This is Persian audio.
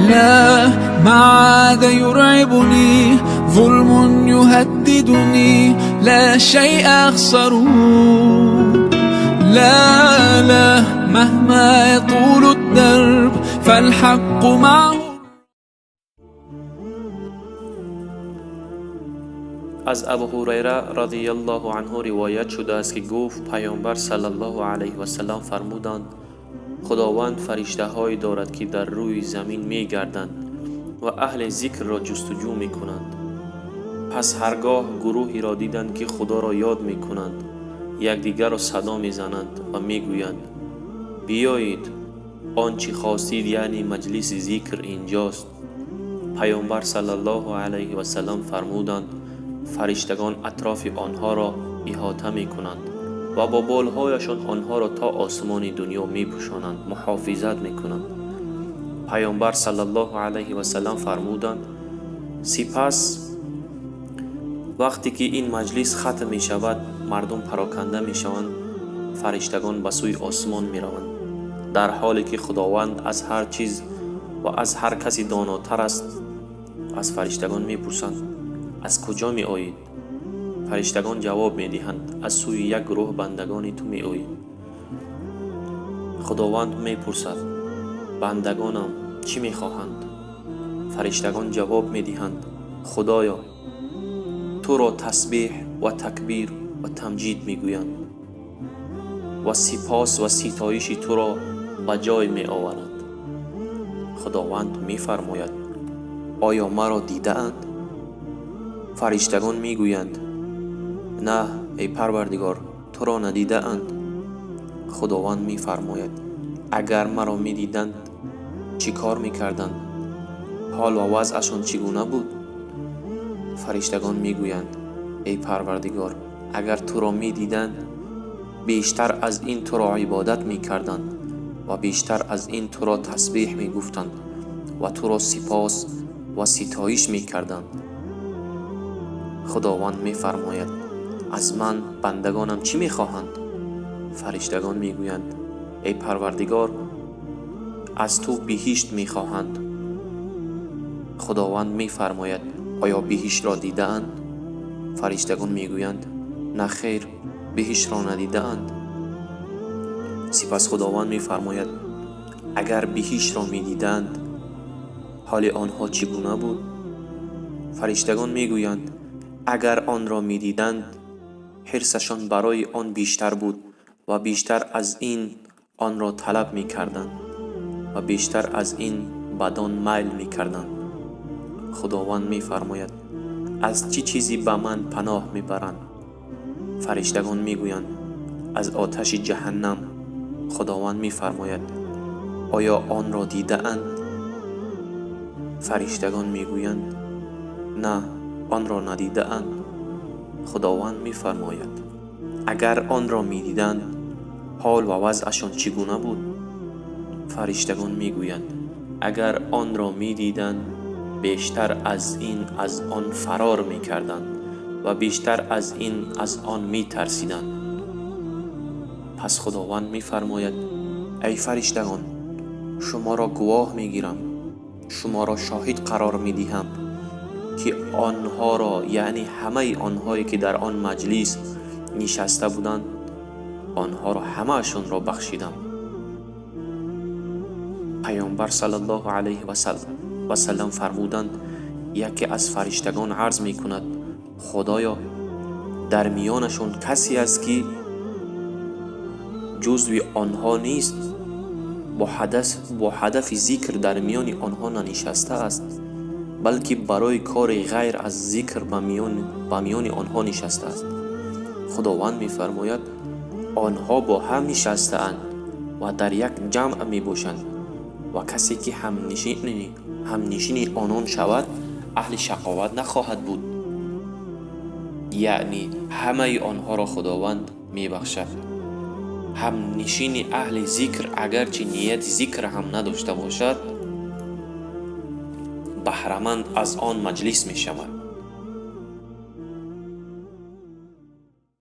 لا ما عاد يرعبني ظلم يهددني لا شيء أخسره لا لا مهما يطول الدرب فالحق معه. از ابو هریره رضی الله عنه روایت شده است که گفت پیامبر صلی الله علیه و سلم فرمودند خداوند فرشته هایی دارد که در روی زمین می گردند و اهل ذکر را جستجو می کنند. پس هرگاه گروهی را دیدند که خدا را یاد می کنند یکدیگر را صدا می زنند و می گویند بیایید آنچه خواستید یعنی مجلس ذکر اینجاست. پیامبر صلی الله علیه و سلم فرمودند فرشتگان اطراف آنها را احاطه می کنند و با بالهایشان آنها را تا آسمان دنیا می پوشانند محافظت می کنند. پیامبر صلی الله علیه و سلم فرمودند سپس وقتی که این مجلس ختم می شود مردم پراکنده می شوند فرشتگان به سوی آسمان می روند در حالی که خداوند از هر چیز و از هر کسی داناتر است. از فرشتگان می پرسند از کجا می آیید؟ فرشتگان جواب می دهند از سوی یک گروه بندگان تو می آیید. خداوند می پرسد بندگانم چی می خواهند؟ فرشتگان جواب می دهند خدایا تو را تسبیح و تکبیر و تمجید می گویند و سپاس و ستایش تو را به جای می آورند. خداوند می فرماید آیا مرا دیده اند؟ فرشتگان می گویند نه ای پروردگار تو را ندیده اند. خداوند می فرماید اگر مرا می دیدند چی کار می کردند؟ حال و وضعشان چگونه بود؟ فرشتگان می گویند ای پروردگار اگر تو را می دیدند بیشتر از این تو را عبادت می کردند و بیشتر از این تو را تسبیح می گفتند و تو را سپاس و ستایش می کردند. خداوند می فرماید از من بندگانم چی می خواهند؟ فرشتگان می گویند ای پروردگار از تو بهشت می خواهند. خداوند می فرماید آیا بهشت را دیده اند؟ فرشتگان می گویند نه خیر بهشت را ندیده اند. سپس خداوند می فرماید اگر بهشت را می دیدند حال آنها چگونه بود؟ فرشتگان می گویند اگر آن را می دیدند حرصشان برای آن بیشتر بود و بیشتر از این آن را طلب می کردند و بیشتر از این بدان میل می کردند. خداوند می فرماید از چه چیزی به من پناه می برند؟ فرشتگان می گویند از آتش جهنم. خداوند می فرماید آیا آن را دیده اند؟ فرشتگان می گویند نه آن را ندیده اند. خداوند می فرماید اگر آن را می دیدند حال و وضعشان چگونه بود؟ فرشتگان می گویند اگر آن را می دیدند بیشتر از این از آن فرار می کردند و بیشتر از این از آن می ترسیدند. پس خداوند می فرماید ای فرشتگان شما را گواه می گیرم شما را شاهد قرار می دهم که آنها را یعنی همه آنهایی که در آن مجلس نشسته بودند آنها را همه‌شان را بخشیدم. پیامبر صلی الله علیه و سلم فرمودند یکی از فرشتگان عرض می کند خدایا در میانشان کسی است که جزو آنها نیست با هدف ذکر در میان آنها ننشسته است بلکه برای کار غیر از ذکر به میان آنها نشسته است. خداوند می فرماید آنها با هم نشسته اند و در یک جمع می باشند و کسی که همنشین آنان شود اهل شقاوت نخواهد بود. یعنی همه آنها را خداوند می بخشد. همنشین اهل ذکر اگرچه نیت ذکر هم نداشته باشد بهره‌مند از آن مجلس می شود.